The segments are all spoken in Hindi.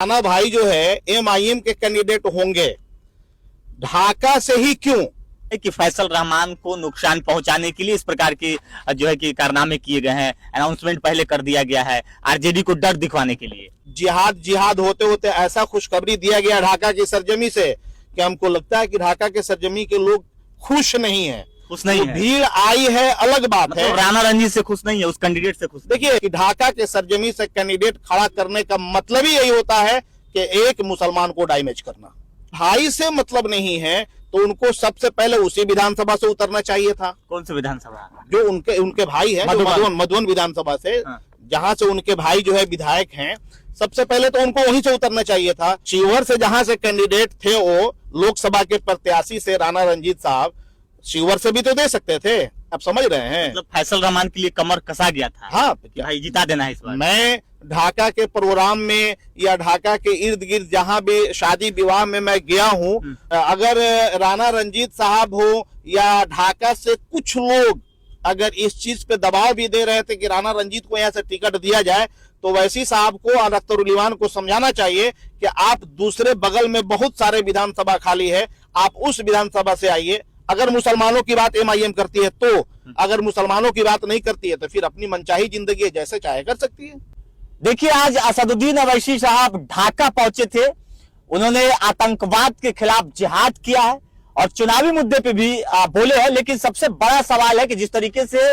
राणा भाई जो है एमआईएम के कैंडिडेट होंगे, ढाका से ही क्यों? कि फैसल रहमान को नुकसान पहुंचाने के लिए इस प्रकार की जो है कि कारनामे किए गए हैं। अनाउंसमेंट पहले कर दिया गया है आरजेडी को डर दिखवाने के लिए। जिहाद होते होते ऐसा खुशखबरी दिया गया ढाका की सरजमी से कि हमको लगता है कि ढाका के सरजमी के लोग खुश नहीं है। खुश नहीं है। भीड़ आई है अलग बात है, राणा रंजीत से खुश नहीं है, उस कैंडिडेट से खुश। देखिए कि ढाका के सरजमी से कैंडिडेट खड़ा करने का मतलब ही यही होता है कि एक मुसलमान को डैमेज करना। भाई से मतलब नहीं है तो उनको सबसे पहले उसी विधानसभा से उतरना चाहिए था। कौन सी विधानसभा? जो उनके भाई है, मधुबन विधानसभा से। हाँ। जहां से उनके भाई जो है विधायक हैं, सबसे पहले तो उनको वहीं से उतरना चाहिए था। शिवहर से जहां से कैंडिडेट थे वो लोकसभा के प्रत्याशी से राणा रंजीत साहब, शिवहर से भी तो दे सकते थे। आप समझ रहे हैं, मतलब फैसल रहमान के लिए कमर कसा गया था। हाँ, भाई जिता देना है इस बार। मैं ढाका के प्रोग्राम में या ढाका के इर्द गिर्द जहां भी शादी विवाह में मैं गया हूं, अगर राणा रंजीत साहब हो या ढाका से कुछ लोग अगर इस चीज पे दबाव भी दे रहे थे कि राणा रंजीत को यहाँ से टिकट दिया जाए, तो वैसी साहब को और अख्तरुल इवान को समझाना चाहिए कि आप दूसरे बगल में बहुत सारे विधानसभा खाली है, आप उस विधानसभा से आइए। अगर मुसलमानों की बात एमआईएम करती है तो, अगर मुसलमानों की बात नहीं करती है तो फिर अपनी मनचाही जिंदगी जैसे चाहे कर सकती है। देखिए, आज असदुद्दीन अवैसी साहब ढाका पहुंचे थे। उन्होंने आतंकवाद के खिलाफ जिहाद किया है और चुनावी मुद्दे पे भी बोले हैं। लेकिन सबसे बड़ा सवाल है कि जिस तरीके से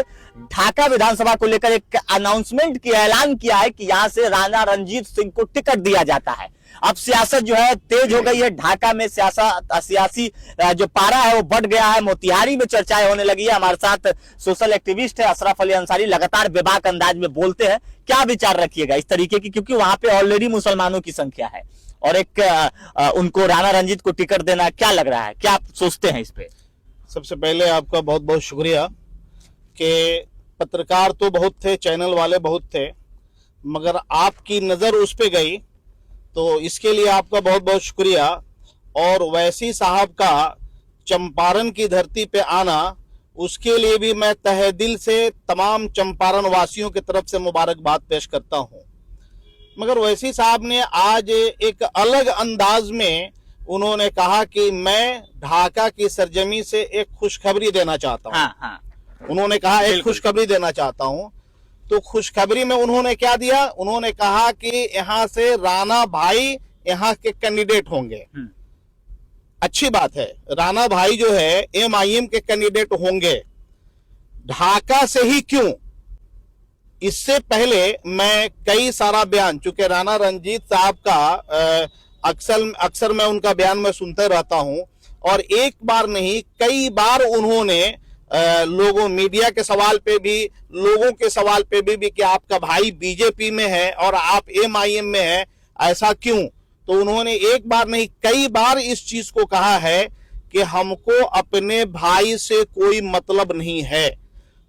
ढाका विधानसभा को लेकर एक अनाउंसमेंट की ऐलान किया है कि यहां से राणा रंजीत सिंह को टिकट दिया जाता है। अब सियासत जो है तेज हो गई है ढाका में। सियासी जो पारा है वो बढ़ गया है। मोतिहारी में चर्चाएं होने लगी है। हमारे साथ सोशल एक्टिविस्ट है अशरफ अली अंसारी, लगातार बेबाक अंदाज में बोलते हैं। क्या विचार रखिएगा इस तरीके की, क्योंकि वहां पे ऑलरेडी मुसलमानों की संख्या है और एक उनको राणा रंजीत को टिकट देना क्या लग रहा है, क्या आप सोचते हैं इस पे? सबसे पहले आपका बहुत बहुत शुक्रिया कि पत्रकार तो बहुत थे, चैनल वाले बहुत थे, मगर आपकी नजर उस पे गई तो इसके लिए आपका बहुत बहुत शुक्रिया। और वैसी साहब का चंपारण की धरती पे आना, उसके लिए भी मैं तहे दिल से तमाम चंपारण वासियों की तरफ से मुबारकबाद पेश करता हूं। मगर वैसी साहब ने आज एक अलग अंदाज में उन्होंने कहा कि मैं ढाका की सरजमी से एक खुशखबरी देना चाहता हूं। हाँ। उन्होंने कहा एक खुशखबरी देना चाहता हूं। तो खुशखबरी में उन्होंने क्या दिया? उन्होंने कहा कि यहां से राणा भाई यहां के कैंडिडेट होंगे। अच्छी बात है, राणा भाई जो है एमआईएम के कैंडिडेट होंगे, ढाका से ही क्यों? इससे पहले मैं कई सारा बयान, चूंकि राणा रंजीत साहब का अक्सर मैं उनका बयान में सुनते रहता हूं, और एक बार नहीं कई बार उन्होंने लोगों मीडिया के सवाल पे भी, लोगों के सवाल पे भी कि आपका भाई बीजेपी में है और आप एमआईएम में है, ऐसा क्यों? तो उन्होंने एक बार नहीं कई बार इस चीज को कहा है कि हमको अपने भाई से कोई मतलब नहीं है।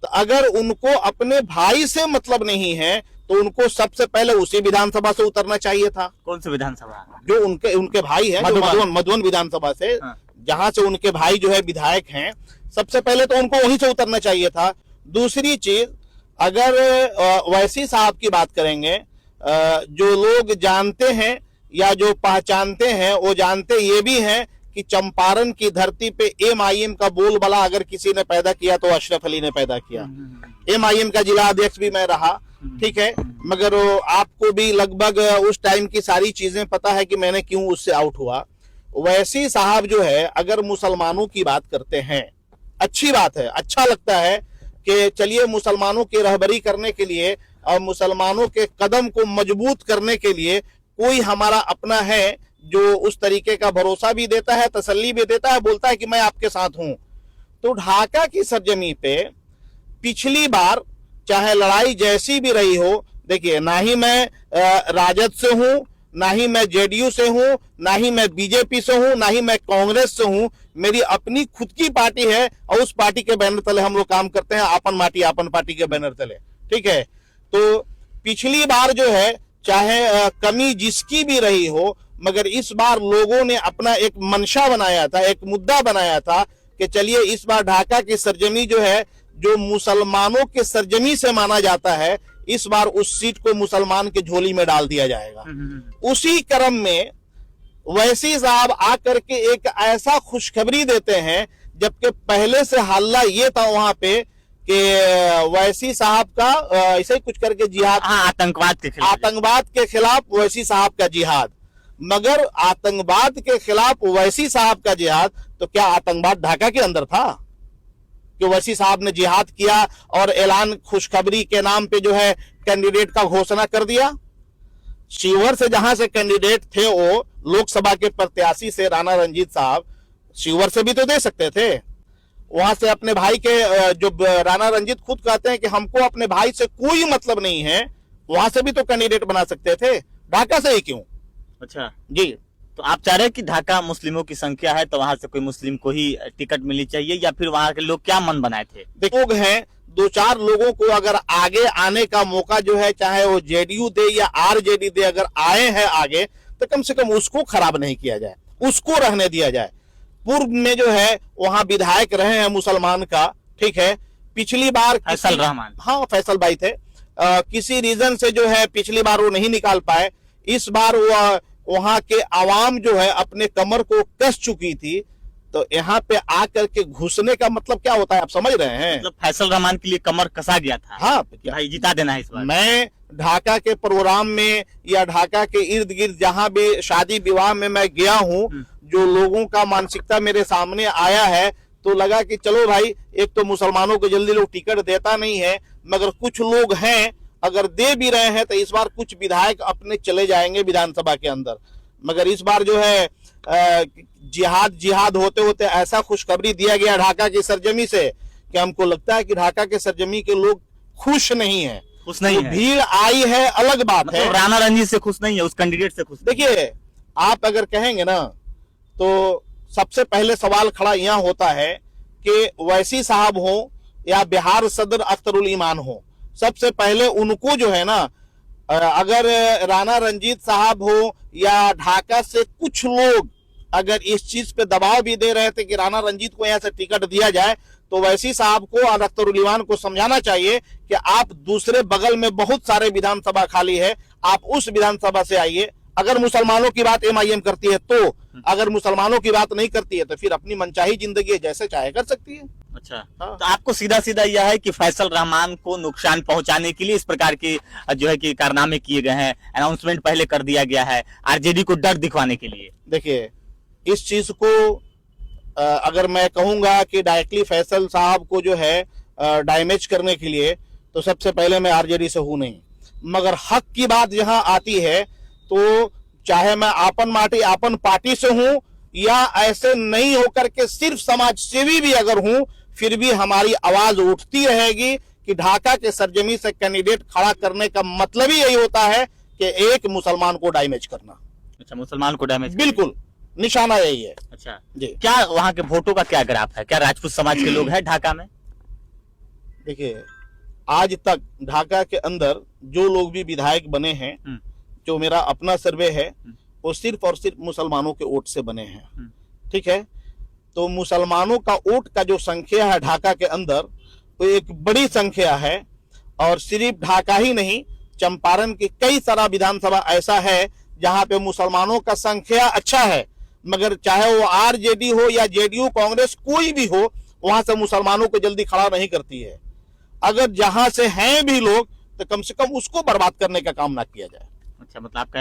तो अगर उनको अपने भाई से मतलब नहीं है तो उनको सबसे पहले उसी विधानसभा से उतरना चाहिए था। कौन सी विधानसभा? जो उनके भाई है, मधुबन विधानसभा से। हाँ। जहां से उनके भाई जो है विधायक हैं, सबसे पहले तो उनको वहीं से उतरना चाहिए था। दूसरी चीज, अगर वैसी साहब की बात करेंगे, जो लोग जानते हैं या जो पहचानते हैं वो जानते ये भी हैं कि चंपारण की धरती पे एमआईएम का बोलबाला अगर किसी ने पैदा किया तो अशरफ अली ने पैदा किया। एमआईएम का जिला अध्यक्ष भी मैं रहा, ठीक है, मगर आपको भी लगभग उस टाइम की सारी चीजें पता है कि मैंने क्यों उससे आउट हुआ। वैसी साहब जो है अगर मुसलमानों की बात करते हैं, अच्छी बात है, अच्छा लगता है कि चलिए मुसलमानों की रहबरी करने के लिए और मुसलमानों के कदम को मजबूत करने के लिए कोई हमारा अपना है जो उस तरीके का भरोसा भी देता है, तसल्ली भी देता है, बोलता है कि मैं आपके साथ हूं। तो ढाका की सरजमी पे पिछली बार चाहे लड़ाई जैसी भी रही हो, देखिए ना ही मैं राजद से हूं, ना ही मैं जेडीयू से हूं, ना ही मैं बीजेपी से हूं, ना ही मैं कांग्रेस से हूं। मेरी अपनी खुद की पार्टी है और उस पार्टी के बैनर तले हम लोग काम करते हैं, आपन माटी आपन पार्टी के बैनर तले, ठीक है। तो पिछली बार जो है चाहे कमी जिसकी भी रही हो, मगर इस बार लोगों ने अपना एक मंशा बनाया था, एक मुद्दा बनाया था कि चलिए इस बार ढाका की सरजमी जो है, जो मुसलमानों के सरजमी से माना जाता है, इस बार उस सीट को मुसलमान के झोली में डाल दिया जाएगा। उसी क्रम में वैसी साहब आकर के एक ऐसा खुशखबरी देते हैं, जबकि पहले से हल्ला ये था वहां पे कि वैसी साहब का ऐसे ही कुछ करके जिहाद, आतंकवाद के खिलाफ वैसी साहब का जिहाद। मगर आतंकवाद के खिलाफ वैसी साहब का जिहाद, तो क्या आतंकवाद ढाका के अंदर था कि वैसी साहब ने जिहाद किया और ऐलान खुशखबरी के नाम पे जो है कैंडिडेट का घोषणा कर दिया? शिवहर से जहां से कैंडिडेट थे वो लोकसभा के प्रत्याशी से राणा रंजीत साहब, शिवहर से भी तो दे सकते थे। वहां से अपने भाई के, जो राणा रंजीत खुद कहते हैं कि हमको अपने भाई से कोई मतलब नहीं है, वहां से भी तो कैंडिडेट बना सकते थे, ढाका से ही क्यों? अच्छा जी, तो आप चाह रहे हैं कि ढाका मुस्लिमों की संख्या है तो वहां से कोई मुस्लिम को ही टिकट मिलनी चाहिए, या फिर वहां के लोग क्या मन बनाए थे? लोग हैं, 2-4 लोगों को अगर आगे आने का मौका जो है, चाहे वो जेडीयू दे या आरजेडी दे, अगर आए हैं आगे, तो कम से कम उसको खराब नहीं किया जाए, उसको रहने दिया जाए। पूर्व में जो है वहां विधायक रहे हैं मुसलमान का, ठीक है, पिछली बार फैसल रहमान, हाँ फैसल भाई थे, किसी रीजन से जो है पिछली बार वो नहीं निकाल पाए। इस बार वहां के आवाम जो है अपने कमर को कस चुकी थी, तो यहाँ पे आकर के घुसने का मतलब क्या होता है, आप समझ रहे हैं? मतलब फैसल रहमान के लिए कमर कसा गया था। हाँ, भाई जिता देना है इस बार। मैं ढाका के प्रोग्राम में या ढाका के इर्द गिर्द जहां भी शादी विवाह में मैं गया हूं, जो लोगों का मानसिकता मेरे सामने आया है, तो लगा कि चलो भाई, एक तो मुसलमानों को जल्दी लोग टिकट देता नहीं है, मगर कुछ लोग हैं, अगर दे भी रहे हैं तो इस बार कुछ विधायक अपने चले जाएंगे विधानसभा के अंदर। मगर इस बार जो है जिहाद होते होते ऐसा खुशखबरी दिया गया ढाका की सरजमी से कि हमको लगता है कि ढाका के सरजमी के लोग खुश नहीं है। खुश नहीं है, भीड़ आई है अलग बात है, राणा रंजीत से खुश नहीं है, उस कैंडिडेट से खुश। देखिए, आप अगर कहेंगे ना, तो सबसे पहले सवाल खड़ा यहाँ होता है कि वैसी साहब हो या बिहार सदर अख्तरुल ईमान हो, सबसे पहले उनको जो है ना, अगर राणा रंजीत साहब हो या ढाका से कुछ लोग अगर इस चीज पे दबाव भी दे रहे थे कि राणा रंजीत को यहाँ से टिकट दिया जाए, तो वैसी साहब को और अख्तरुल ईमान को समझाना चाहिए कि आप दूसरे बगल में बहुत सारे विधानसभा खाली है, आप उस विधानसभा से आइए। अगर मुसलमानों की बात एमआईएम करती है तो, अगर मुसलमानों की बात नहीं करती है तो फिर अपनी मनचाही जिंदगी जैसे चाहे कर सकती है। अच्छा, हाँ। तो आपको सीधा सीधा यह है कि फैसल रहमान को नुकसान पहुंचाने के लिए इस प्रकार के जो है कि कारनामे किए गए हैं, अनाउंसमेंट पहले कर दिया गया है आरजेडी को डर दिखवाने के लिए। देखिए, इस चीज को अगर मैं कहूंगा कि डायरेक्टली फैसल साहब को जो है डैमेज करने के लिए, तो सबसे पहले मैं आरजेडी से हूं नहीं, मगर हक की बात जहां आती है तो चाहे मैं आपन पार्टी से हूं या ऐसे नहीं होकर के सिर्फ समाज सेवी भी अगर हूं, फिर भी हमारी आवाज उठती रहेगी कि ढाका के सरजमी से कैंडिडेट खड़ा करने का मतलब ही यही होता है कि एक मुसलमान को डैमेज करना। अच्छा, मुसलमान को डैमेज, बिल्कुल निशाना यही है। अच्छा जी, क्या वहां के वोटों का क्या ग्राफ है? क्या राजपूत समाज के लोग हैं ढाका में? देखिए, आज तक ढाका के अंदर जो लोग भी विधायक बने हैं, जो मेरा अपना सर्वे है, वो सिर्फ और सिर्फ मुसलमानों के वोट से बने हैं, ठीक है। तो मुसलमानों का वोट का जो संख्या है ढाका के अंदर, वो एक बड़ी संख्या है। और सिर्फ ढाका ही नहीं, चंपारण की कई सारा विधानसभा ऐसा है जहां पे मुसलमानों का संख्या अच्छा है, मगर चाहे वो आरजेडी हो या जेडीयू कांग्रेस कोई भी हो, वहां से मुसलमानों को जल्दी खड़ा नहीं करती है। अगर जहां से हैं भी लोग, तो कम से कम उसको बर्बाद करने का काम ना किया जाए। अच्छा, मतलब आपका